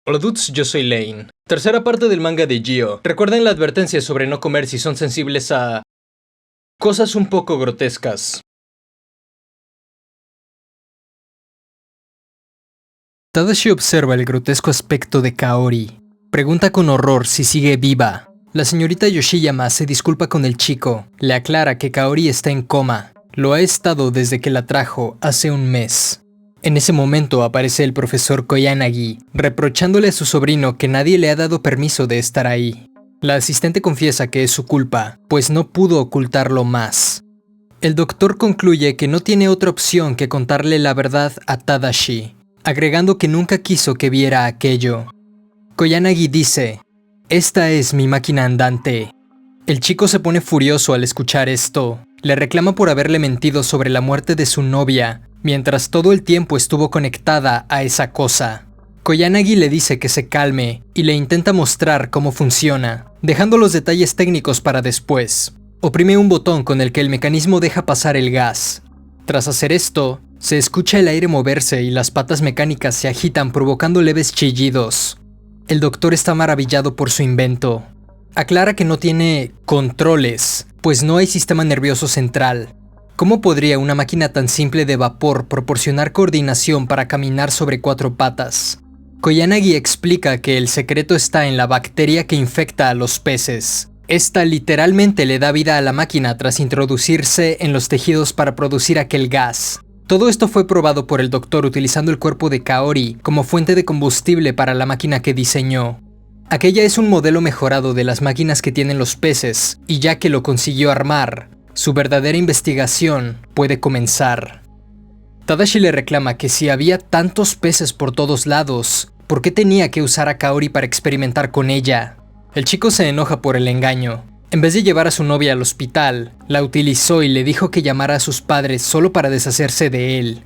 Hola dudes, yo soy Lane. Tercera parte del manga de Gio. Recuerden la advertencia sobre no comer si son sensibles a cosas un poco grotescas. Tadashi observa el grotesco aspecto de Kaori. Pregunta con horror si sigue viva. La señorita Yoshiyama se disculpa con el chico. Le aclara que Kaori está en coma. Lo ha estado desde que la trajo hace un mes. En ese momento aparece el profesor Koyanagi, reprochándole a su sobrino que nadie le ha dado permiso de estar ahí. La asistente confiesa que es su culpa, pues no pudo ocultarlo más. El doctor concluye que no tiene otra opción que contarle la verdad a Tadashi, agregando que nunca quiso que viera aquello. Koyanagi dice: "Esta es mi máquina andante". El chico se pone furioso al escuchar esto. Le reclama por haberle mentido sobre la muerte de su novia, mientras todo el tiempo estuvo conectada a esa cosa. Koyanagi le dice que se calme y le intenta mostrar cómo funciona, dejando los detalles técnicos para después. Oprime un botón con el que el mecanismo deja pasar el gas. Tras hacer esto, se escucha el aire moverse y las patas mecánicas se agitan provocando leves chillidos. El doctor está maravillado por su invento. Aclara que no tiene controles, pues no hay sistema nervioso central. ¿Cómo podría una máquina tan simple de vapor proporcionar coordinación para caminar sobre 4 patas? Koyanagi explica que el secreto está en la bacteria que infecta a los peces. Esta literalmente le da vida a la máquina tras introducirse en los tejidos para producir aquel gas. Todo esto fue probado por el doctor utilizando el cuerpo de Kaori como fuente de combustible para la máquina que diseñó. Aquella es un modelo mejorado de las máquinas que tienen los peces, y ya que lo consiguió armar, su verdadera investigación puede comenzar. Tadashi le reclama que si había tantos peces por todos lados, ¿por qué tenía que usar a Kaori para experimentar con ella? El chico se enoja por el engaño. En vez de llevar a su novia al hospital, la utilizó y le dijo que llamara a sus padres solo para deshacerse de él.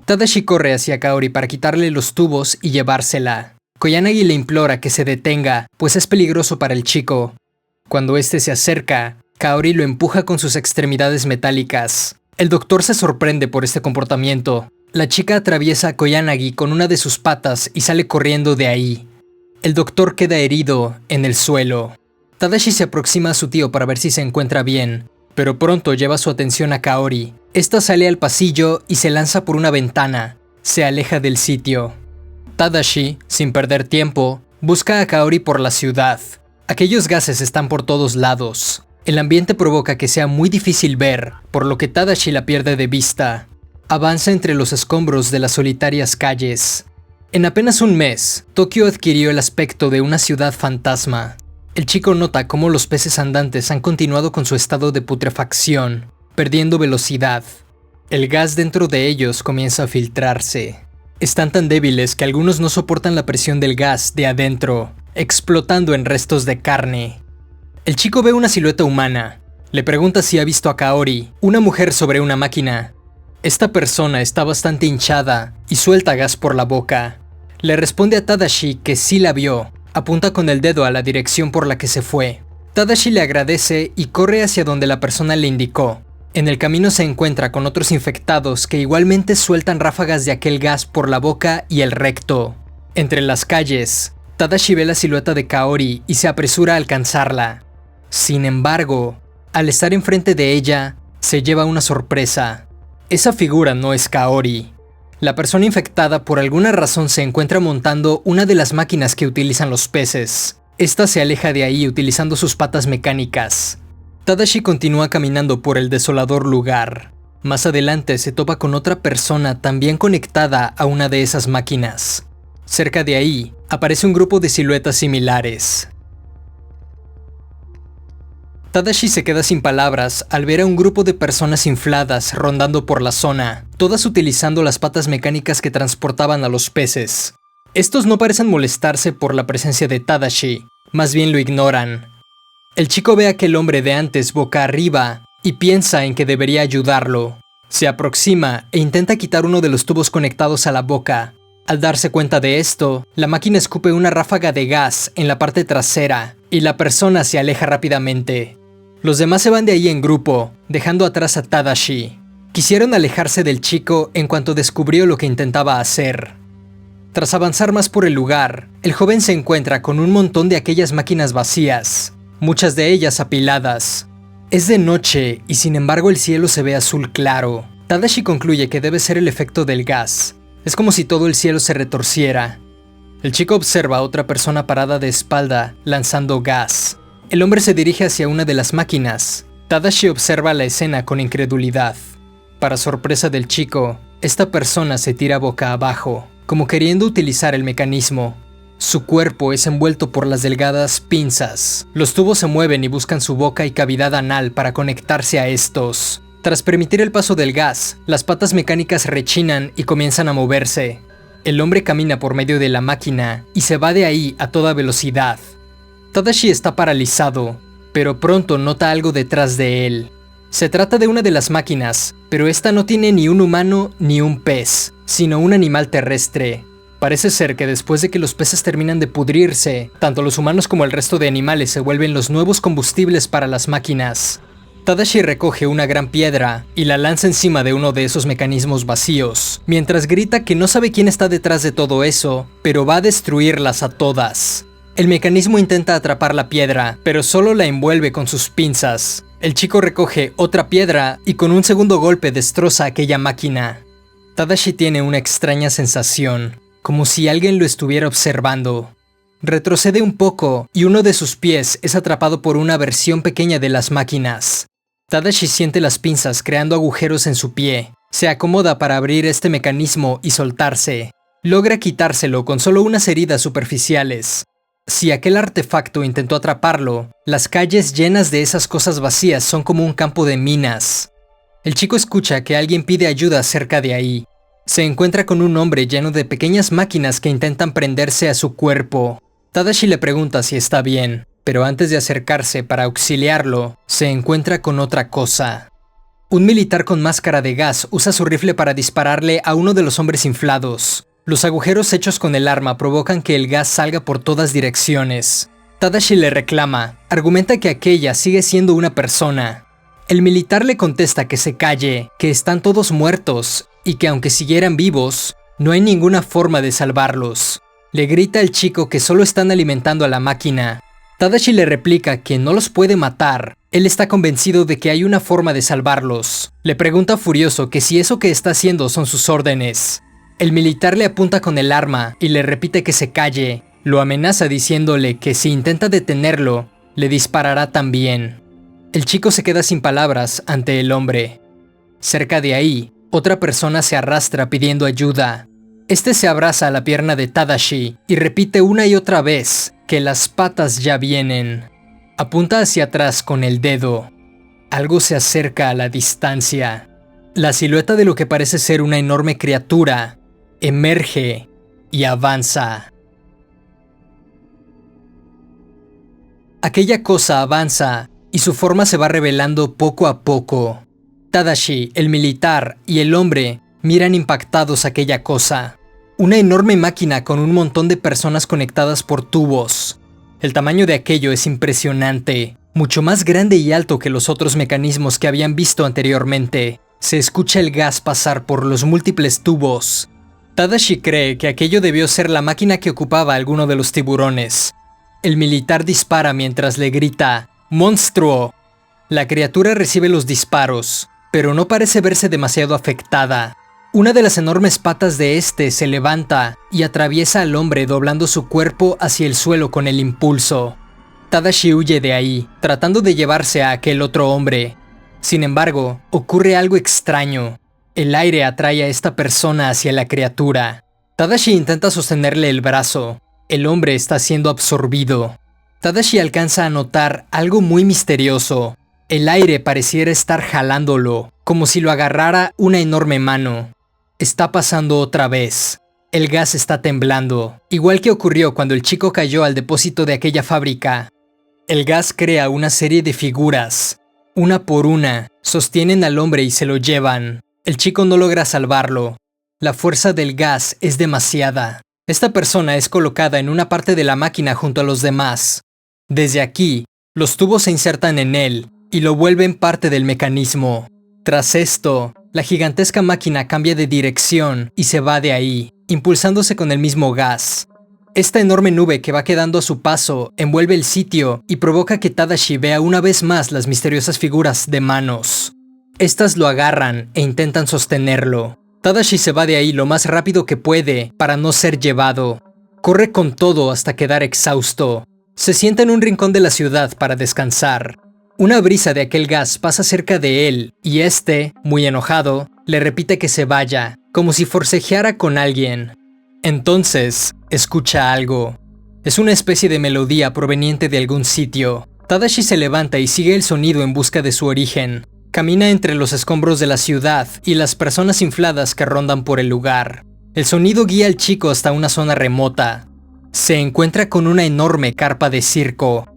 Tadashi corre hacia Kaori para quitarle los tubos y llevársela. Koyanagi le implora que se detenga, pues es peligroso para el chico. Cuando este se acerca, Kaori lo empuja con sus extremidades metálicas. El doctor se sorprende por este comportamiento. La chica atraviesa a Koyanagi con una de sus patas y sale corriendo de ahí. El doctor queda herido en el suelo. Tadashi se aproxima a su tío para ver si se encuentra bien, pero pronto lleva su atención a Kaori. Esta sale al pasillo y se lanza por una ventana. Se aleja del sitio. Tadashi, sin perder tiempo, busca a Kaori por la ciudad. Aquellos gases están por todos lados. El ambiente provoca que sea muy difícil ver, por lo que Tadashi la pierde de vista. Avanza entre los escombros de las solitarias calles. En apenas un mes, Tokio adquirió el aspecto de una ciudad fantasma. El chico nota cómo los peces andantes han continuado con su estado de putrefacción, perdiendo velocidad. El gas dentro de ellos comienza a filtrarse. Están tan débiles que algunos no soportan la presión del gas de adentro, explotando en restos de carne. El chico ve una silueta humana. Le pregunta si ha visto a Kaori, una mujer sobre una máquina. Esta persona está bastante hinchada y suelta gas por la boca. Le responde a Tadashi que sí la vio. Apunta con el dedo a la dirección por la que se fue. Tadashi le agradece y corre hacia donde la persona le indicó. En el camino se encuentra con otros infectados que igualmente sueltan ráfagas de aquel gas por la boca y el recto. Entre las calles, Tadashi ve la silueta de Kaori y se apresura a alcanzarla. Sin embargo, al estar enfrente de ella, se lleva una sorpresa. Esa figura no es Kaori. La persona infectada por alguna razón se encuentra montando una de las máquinas que utilizan los peces. Esta se aleja de ahí utilizando sus patas mecánicas. Tadashi continúa caminando por el desolador lugar. Más adelante se topa con otra persona también conectada a una de esas máquinas. Cerca de ahí, aparece un grupo de siluetas similares. Tadashi se queda sin palabras al ver a un grupo de personas infladas rondando por la zona, todas utilizando las patas mecánicas que transportaban a los peces. Estos no parecen molestarse por la presencia de Tadashi, más bien lo ignoran. El chico ve a aquel hombre de antes boca arriba y piensa en que debería ayudarlo. Se aproxima e intenta quitar uno de los tubos conectados a la boca. Al darse cuenta de esto, la máquina escupe una ráfaga de gas en la parte trasera y la persona se aleja rápidamente. Los demás se van de ahí en grupo, dejando atrás a Tadashi. Quisieron alejarse del chico en cuanto descubrió lo que intentaba hacer. Tras avanzar más por el lugar, el joven se encuentra con un montón de aquellas máquinas vacías, muchas de ellas apiladas. Es de noche y sin embargo el cielo se ve azul claro. Tadashi concluye que debe ser el efecto del gas. Es como si todo el cielo se retorciera. El chico observa a otra persona parada de espalda, lanzando gas. El hombre se dirige hacia una de las máquinas. Tadashi observa la escena con incredulidad. Para sorpresa del chico, esta persona se tira boca abajo, como queriendo utilizar el mecanismo. Su cuerpo es envuelto por las delgadas pinzas. Los tubos se mueven y buscan su boca y cavidad anal para conectarse a estos. Tras permitir el paso del gas, las patas mecánicas rechinan y comienzan a moverse. El hombre camina por medio de la máquina y se va de ahí a toda velocidad. Tadashi está paralizado, pero pronto nota algo detrás de él. Se trata de una de las máquinas, pero esta no tiene ni un humano ni un pez, sino un animal terrestre. Parece ser que después de que los peces terminan de pudrirse, tanto los humanos como el resto de animales se vuelven los nuevos combustibles para las máquinas. Tadashi recoge una gran piedra y la lanza encima de uno de esos mecanismos vacíos, mientras grita que no sabe quién está detrás de todo eso, pero va a destruirlas a todas. El mecanismo intenta atrapar la piedra, pero solo la envuelve con sus pinzas. El chico recoge otra piedra y con un segundo golpe destroza aquella máquina. Tadashi tiene una extraña sensación, como si alguien lo estuviera observando. Retrocede un poco y uno de sus pies es atrapado por una versión pequeña de las máquinas. Tadashi siente las pinzas creando agujeros en su pie. Se acomoda para abrir este mecanismo y soltarse. Logra quitárselo con solo unas heridas superficiales. Si aquel artefacto intentó atraparlo, las calles llenas de esas cosas vacías son como un campo de minas. El chico escucha que alguien pide ayuda cerca de ahí. Se encuentra con un hombre lleno de pequeñas máquinas que intentan prenderse a su cuerpo. Tadashi le pregunta si está bien, pero antes de acercarse para auxiliarlo, se encuentra con otra cosa. Un militar con máscara de gas usa su rifle para dispararle a uno de los hombres inflados. Los agujeros hechos con el arma provocan que el gas salga por todas direcciones. Tadashi le reclama, argumenta que aquella sigue siendo una persona. El militar le contesta que se calle, que están todos muertos y que aunque siguieran vivos, no hay ninguna forma de salvarlos. Le grita al chico que solo están alimentando a la máquina. Tadashi le replica que no los puede matar. Él está convencido de que hay una forma de salvarlos. Le pregunta furioso que si eso que está haciendo son sus órdenes. El militar le apunta con el arma y le repite que se calle. Lo amenaza diciéndole que si intenta detenerlo, le disparará también. El chico se queda sin palabras ante el hombre. Cerca de ahí, otra persona se arrastra pidiendo ayuda. Este se abraza a la pierna de Tadashi y repite una y otra vez que las patas ya vienen. Apunta hacia atrás con el dedo. Algo se acerca a la distancia. La silueta de lo que parece ser una enorme criatura emerge y avanza. Aquella cosa avanza y su forma se va revelando poco a poco. Tadashi, el militar y el hombre miran impactados aquella cosa. Una enorme máquina con un montón de personas conectadas por tubos. El tamaño de aquello es impresionante, mucho más grande y alto que los otros mecanismos que habían visto anteriormente. Se escucha el gas pasar por los múltiples tubos. Tadashi cree que aquello debió ser la máquina que ocupaba alguno de los tiburones. El militar dispara mientras le grita ¡Monstruo! La criatura recibe los disparos, pero no parece verse demasiado afectada. Una de las enormes patas de este se levanta y atraviesa al hombre doblando su cuerpo hacia el suelo con el impulso. Tadashi huye de ahí, tratando de llevarse a aquel otro hombre. Sin embargo, ocurre algo extraño. El aire atrae a esta persona hacia la criatura. Tadashi intenta sostenerle el brazo. El hombre está siendo absorbido. Tadashi alcanza a notar algo muy misterioso. El aire pareciera estar jalándolo, como si lo agarrara una enorme mano. Está pasando otra vez. El gas está temblando, igual que ocurrió cuando el chico cayó al depósito de aquella fábrica. El gas crea una serie de figuras. Una por una, sostienen al hombre y se lo llevan. El chico no logra salvarlo. La fuerza del gas es demasiada. Esta persona es colocada en una parte de la máquina junto a los demás. Desde aquí, los tubos se insertan en él y lo vuelven parte del mecanismo. Tras esto, La gigantesca máquina cambia de dirección y se va de ahí, impulsándose con el mismo gas. Esta enorme nube que va quedando a su paso envuelve el sitio y provoca que Tadashi vea una vez más las misteriosas figuras de manos. Estas lo agarran e intentan sostenerlo. Tadashi se va de ahí lo más rápido que puede para no ser llevado. Corre con todo hasta quedar exhausto. Se sienta en un rincón de la ciudad para descansar. Una brisa de aquel gas pasa cerca de él y este, muy enojado, le repite que se vaya, como si forcejeara con alguien. Entonces, escucha algo. Es una especie de melodía proveniente de algún sitio. Tadashi se levanta y sigue el sonido en busca de su origen. Camina entre los escombros de la ciudad y las personas infladas que rondan por el lugar. El sonido guía al chico hasta una zona remota. Se encuentra con una enorme carpa de circo.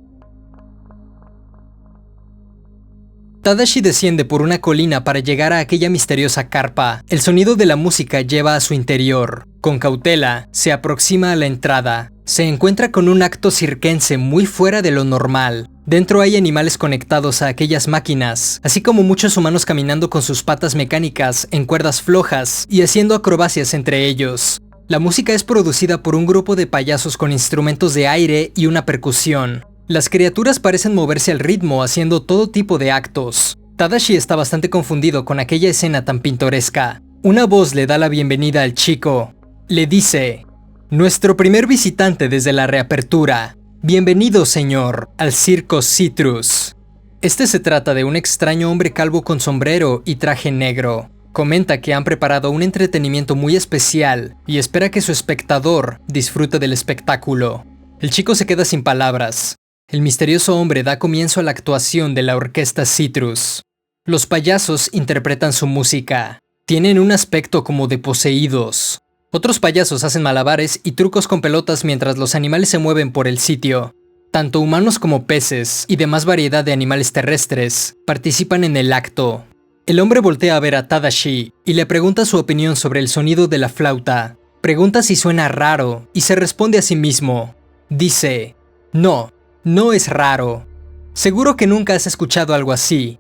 Tadashi desciende por una colina para llegar a aquella misteriosa carpa. El sonido de la música lleva a su interior. Con cautela, se aproxima a la entrada. Se encuentra con un acto circense muy fuera de lo normal. Dentro hay animales conectados a aquellas máquinas, así como muchos humanos caminando con sus patas mecánicas en cuerdas flojas y haciendo acrobacias entre ellos. La música es producida por un grupo de payasos con instrumentos de aire y una percusión. Las criaturas parecen moverse al ritmo haciendo todo tipo de actos. Tadashi está bastante confundido con aquella escena tan pintoresca. Una voz le da la bienvenida al chico. Le dice: "Nuestro primer visitante desde la reapertura. Bienvenido, señor, al Circo Citrus". Este se trata de un extraño hombre calvo con sombrero y traje negro. Comenta que han preparado un entretenimiento muy especial y espera que su espectador disfrute del espectáculo. El chico se queda sin palabras. El misterioso hombre da comienzo a la actuación de la orquesta Citrus. Los payasos interpretan su música. Tienen un aspecto como de poseídos. Otros payasos hacen malabares y trucos con pelotas mientras los animales se mueven por el sitio. Tanto humanos como peces y demás variedad de animales terrestres participan en el acto. El hombre voltea a ver a Tadashi y le pregunta su opinión sobre el sonido de la flauta. Pregunta si suena raro y se responde a sí mismo. Dice: "No, no es raro. Seguro que nunca has escuchado algo así.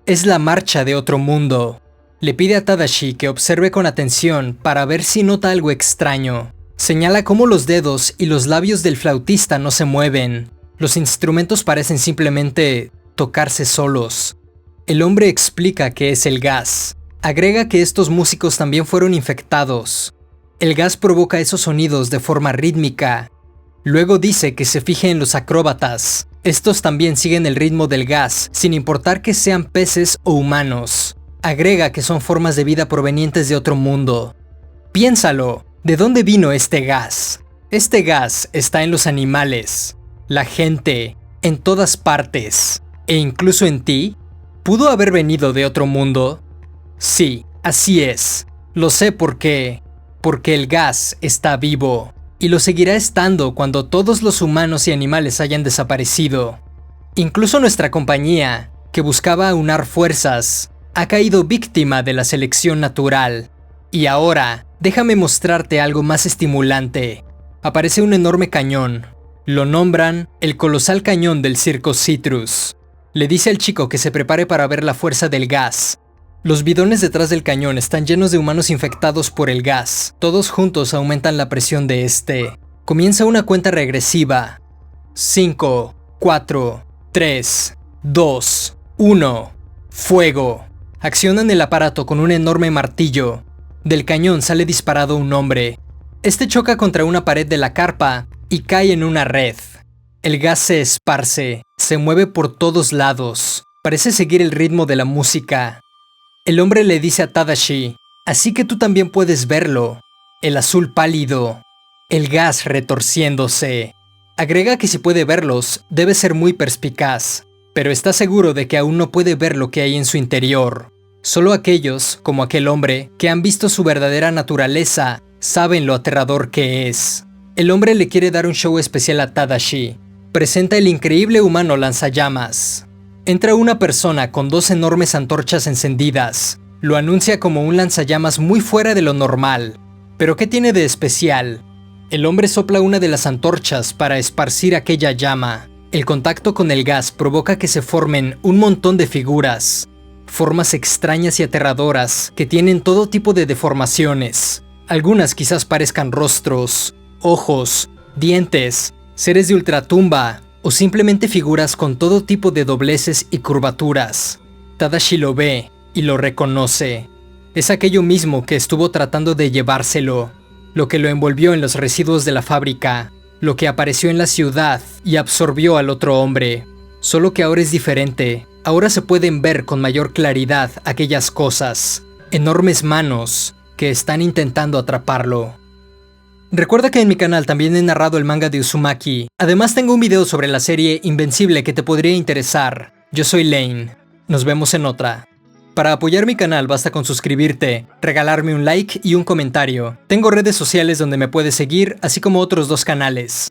Es la marcha de otro mundo". Le pide a Tadashi que observe con atención para ver si nota algo extraño. Señala cómo los dedos y los labios del flautista no se mueven. Los instrumentos parecen simplemente tocarse solos. El hombre explica que es el gas. Agrega que estos músicos también fueron infectados. El gas provoca esos sonidos de forma rítmica. Luego dice que se fije en los acróbatas. Estos también siguen el ritmo del gas, sin importar que sean peces o humanos. Agrega que son formas de vida provenientes de otro mundo. Piénsalo, ¿de dónde vino este gas? Este gas está en los animales, la gente, en todas partes, e incluso en ti. ¿Pudo haber venido de otro mundo? Sí, así es. Lo sé porque el gas está vivo, y lo seguirá estando cuando todos los humanos y animales hayan desaparecido. Incluso nuestra compañía, que buscaba aunar fuerzas, ha caído víctima de la selección natural. Y ahora, déjame mostrarte algo más estimulante. Aparece un enorme cañón. Lo nombran el colosal cañón del Circo Citrus. Le dice al chico que se prepare para ver la fuerza del gas. Los bidones detrás del cañón están llenos de humanos infectados por el gas. Todos juntos aumentan la presión de este. Comienza una cuenta regresiva. 5, 4, 3, 2, 1. ¡Fuego! Accionan el aparato con un enorme martillo. Del cañón sale disparado un hombre. Este choca contra una pared de la carpa y cae en una red. El gas se esparce, se mueve por todos lados. Parece seguir el ritmo de la música. El hombre le dice a Tadashi: "Así que tú también puedes verlo. El azul pálido, el gas retorciéndose". Agrega que si puede verlos, debe ser muy perspicaz, pero está seguro de que aún no puede ver lo que hay en su interior. Solo aquellos, como aquel hombre, que han visto su verdadera naturaleza, saben lo aterrador que es. El hombre le quiere dar un show especial a Tadashi. Presenta el increíble humano lanzallamas. Entra una persona con 2 enormes antorchas encendidas. Lo anuncia como un lanzallamas muy fuera de lo normal. ¿Pero qué tiene de especial? El hombre sopla una de las antorchas para esparcir aquella llama. El contacto con el gas provoca que se formen un montón de figuras. formas extrañas y aterradoras que tienen todo tipo de deformaciones. Algunas quizás parezcan rostros, ojos, dientes, seres de ultratumba o simplemente figuras con todo tipo de dobleces y curvaturas. Tadashi lo ve y lo reconoce. Es aquello mismo que estuvo tratando de llevárselo, lo que lo envolvió en los residuos de la fábrica, lo que apareció en la ciudad y absorbió al otro hombre. Solo que ahora es diferente. Ahora se pueden ver con mayor claridad aquellas cosas, enormes manos que están intentando atraparlo. Recuerda que en mi canal también he narrado el manga de Uzumaki. Además tengo un video sobre la serie Invencible que te podría interesar. Yo soy Lane. Nos vemos en otra. Para apoyar mi canal basta con suscribirte, regalarme un like y un comentario. Tengo redes sociales donde me puedes seguir, así como otros 2 canales.